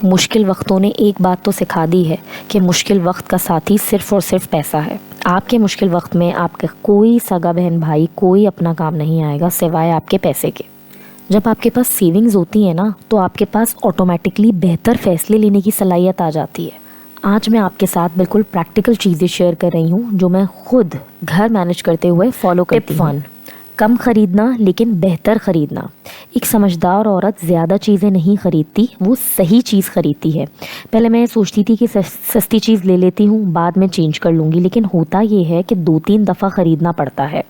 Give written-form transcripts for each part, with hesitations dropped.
मुश्किल वक्तों ने एक बात तो सिखा दी है कि मुश्किल वक्त का साथी सिर्फ़ और सिर्फ पैसा है। आपके मुश्किल वक्त में आपका कोई सगा बहन भाई कोई अपना काम नहीं आएगा सिवाय आपके पैसे के। जब आपके पास सेविंग्स होती है ना, तो आपके पास ऑटोमेटिकली बेहतर फ़ैसले लेने की सलाहियत आ जाती है। आज मैं आपके साथ बिल्कुल प्रैक्टिकल चीज़ें शेयर कर रही हूँ जो मैं खुद घर मैनेज करते हुए फॉलो करती हूँ। टिप 1, कम ख़रीदना लेकिन बेहतर ख़रीदना। एक समझदार औरत ज़्यादा चीज़ें नहीं ख़रीदती, वो सही चीज़ ख़रीदती है। पहले मैं सोचती थी कि सस्ती चीज़ ले लेती हूँ, बाद में चेंज कर लूँगी, लेकिन होता ये है कि 2-3 दफ़ा ख़रीदना पड़ता है।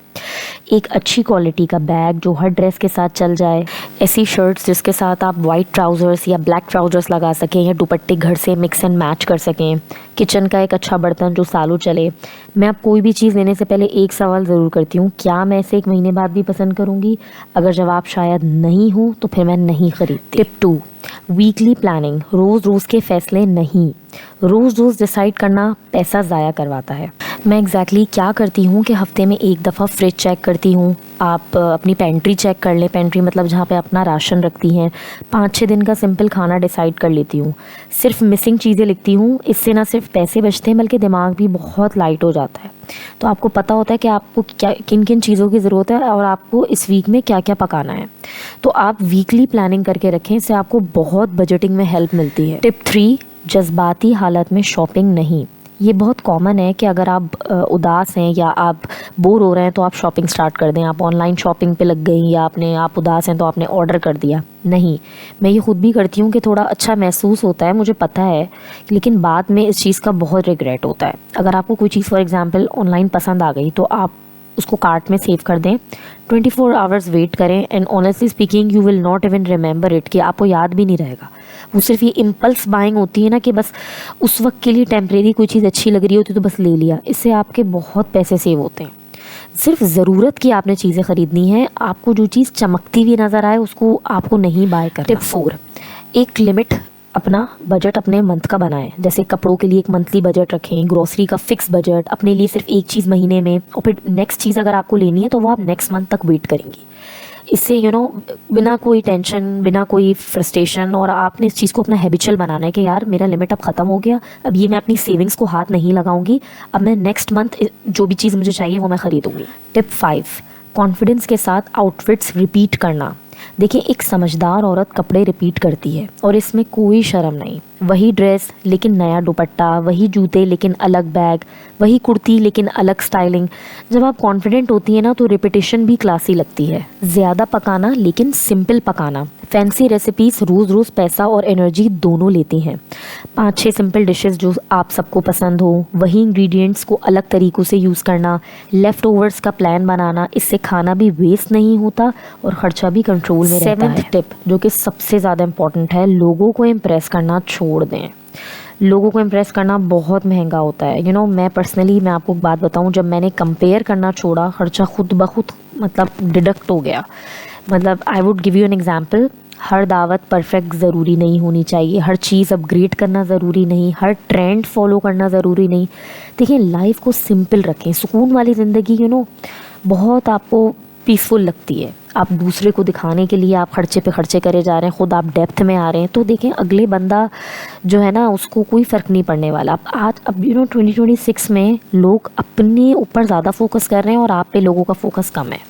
एक अच्छी क्वालिटी का बैग जो हर ड्रेस के साथ चल जाए, ऐसी शर्ट्स जिसके साथ आप वाइट ट्राउज़र्स या ब्लैक ट्राउज़र्स लगा सकें या दुपट्टे घर से मिक्स एंड मैच कर सकें, किचन का एक अच्छा बर्तन जो सालों चले। मैं अब कोई भी चीज़ लेने से पहले एक सवाल ज़रूर करती हूँ, क्या मैं इसे 1 महीने बाद भी पसंद करूँगी? अगर जवाब शायद नहीं हो तो फिर मैं नहीं ख़रीदती। Tip 2, weekly planning. रोज़ रोज़ के फ़ैसले नहीं, रोज़ रोज़ डिसाइड करना पैसा ज़ाया करवाता है। मैं एग्जैक्टली क्या करती हूँ कि हफ्ते में एक दफ़ा फ्रिज चेक करती हूँ। आप अपनी पेंट्री चेक कर लें, पेंट्री मतलब जहाँ पे अपना राशन रखती हैं। 5-6 दिन का सिंपल खाना डिसाइड कर लेती हूँ। सिर्फ मिसिंग चीज़ें लिखती हूँ, इससे ना सिर्फ पैसे बचते हैं बल्कि दिमाग भी बहुत लाइट हो जाता है। तो आपको पता होता है कि आपको क्या किन किन चीज़ों की ज़रूरत है और आपको इस वीक में क्या क्या पकाना है। तो आप वीकली प्लानिंग करके रखें, इससे आपको बहुत बजटिंग में हेल्प मिलती है। टिप 3, जज्बाती हालत में शॉपिंग नहीं। ये बहुत कॉमन है कि अगर आप उदास हैं या आप बोर हो रहे हैं तो आप शॉपिंग स्टार्ट कर दें, आप ऑनलाइन शॉपिंग पे लग गई या आप उदास हैं तो आपने ऑर्डर कर दिया। नहीं, मैं ये ख़ुद भी करती हूँ कि थोड़ा अच्छा महसूस होता है, मुझे पता है, लेकिन बाद में इस चीज़ का बहुत रिग्रेट होता है। अगर आपको कोई चीज़ फॉर एग्ज़ाम्पल ऑनलाइन पसंद आ गई तो आप उसको कार्ट में सेव कर दें, 24 आवर्स वेट करें and honestly speaking you will not even remember it, कि आपको याद भी नहीं रहेगा। वो सिर्फ ये इम्पल्स बाइंग होती है ना कि बस उस वक्त के लिए टेम्परेरी कोई चीज़ अच्छी लग रही होती तो बस ले लिया। इससे आपके बहुत पैसे सेव होते हैं। सिर्फ ज़रूरत की आपने चीज़ें ख़रीदनी है, आपको जो चीज़ चमकती हुई नज़र आए उसको आपको नहीं बाय करना। टिप 4, एक लिमिट, अपना बजट अपने मंथ का बनाएं। जैसे कपड़ों के लिए एक मंथली बजट रखें, ग्रोसरी का फिक्स बजट, अपने लिए सिर्फ एक चीज़ महीने में, और फिर नेक्स्ट चीज़ अगर आपको लेनी है तो वो आप नेक्स्ट मंथ तक वेट करेंगी। इससे बिना कोई टेंशन, बिना कोई फ्रस्ट्रेशन, और आपने इस चीज़ को अपना हैबिचुअल बनाना है कि यार मेरा लिमिट अब ख़त्म हो गया, अब ये मैं अपनी सेविंग्स को हाथ नहीं लगाऊंगी, अब मैं नेक्स्ट मंथ जो भी चीज़ मुझे चाहिए वो मैं ख़रीदूँगी। टिप 5, कॉन्फिडेंस के साथ आउटफिट्स रिपीट करना। देखिए, एक समझदार औरत कपड़े रिपीट करती है और इसमें कोई शर्म नहीं। वही ड्रेस लेकिन नया दुपट्टा, वही जूते लेकिन अलग बैग, वही कुर्ती लेकिन अलग स्टाइलिंग। जब आप कॉन्फिडेंट होती है ना तो रिपीटिशन भी क्लासी लगती है। ज़्यादा पकाना लेकिन सिंपल पकाना। फैंसी रेसिपीज़ रोज़ रोज़ पैसा और एनर्जी दोनों लेती हैं। 5-6 सिंपल डिशेस जो आप सबको पसंद हो, वही इंग्रेडिएंट्स को अलग तरीक़ों से यूज़ करना, लेफ़्ट ओवर्स का प्लान बनाना, इससे खाना भी वेस्ट नहीं होता और ख़र्चा भी कंट्रोल में रहता है। 7th टिप, जो कि सबसे ज़्यादा इम्पॉर्टेंट है, लोगों को इम्प्रेस करना छोड़ दें। लोगों को इम्प्रेस करना बहुत महंगा होता है। मैं पर्सनली मैं आपको एक बात बताऊं, जब मैंने कंपेयर करना छोड़ा, ख़र्चा खुद ब खुद डिडक्ट हो गया। I would give you an example. हर दावत परफेक्ट ज़रूरी नहीं होनी चाहिए, हर चीज़ अपग्रेड करना ज़रूरी नहीं, हर ट्रेंड फॉलो करना ज़रूरी नहीं। देखिए, लाइफ को सिंपल रखें। सुकून वाली ज़िंदगी बहुत आपको पीसफुल लगती है। आप दूसरे को दिखाने के लिए आप खर्चे पे खर्चे करे जा रहे हैं, ख़ुद आप डेप्थ में आ रहे हैं, तो देखें अगले बंदा जो है ना उसको कोई फ़र्क नहीं पड़ने वाला। अब 2026 में लोग अपने ऊपर ज़्यादा फोकस कर रहे हैं और आप पे लोगों का फोकस कम है।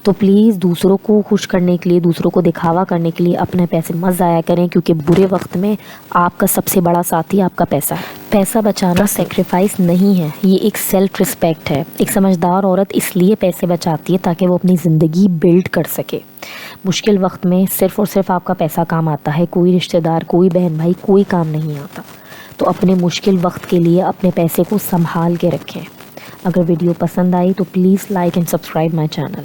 तो प्लीज़ दूसरों को खुश करने के लिए, दूसरों को दिखावा करने के लिए अपने पैसे मत ज़ाया करें, क्योंकि बुरे वक्त में आपका सबसे बड़ा साथी आपका पैसा है। पैसा बचाना सेक्रीफाइस नहीं है, ये एक सेल्फ रिस्पेक्ट है। एक समझदार औरत इसलिए पैसे बचाती है ताकि वो अपनी ज़िंदगी बिल्ड कर सके। मुश्किल वक्त में सिर्फ़ और सिर्फ आपका पैसा काम आता है, कोई रिश्तेदार, कोई बहन भाई, कोई काम नहीं आता। तो अपने मुश्किल वक्त के लिए अपने पैसे को संभाल के रखें। अगर वीडियो पसंद आई तो please like and subscribe my channel.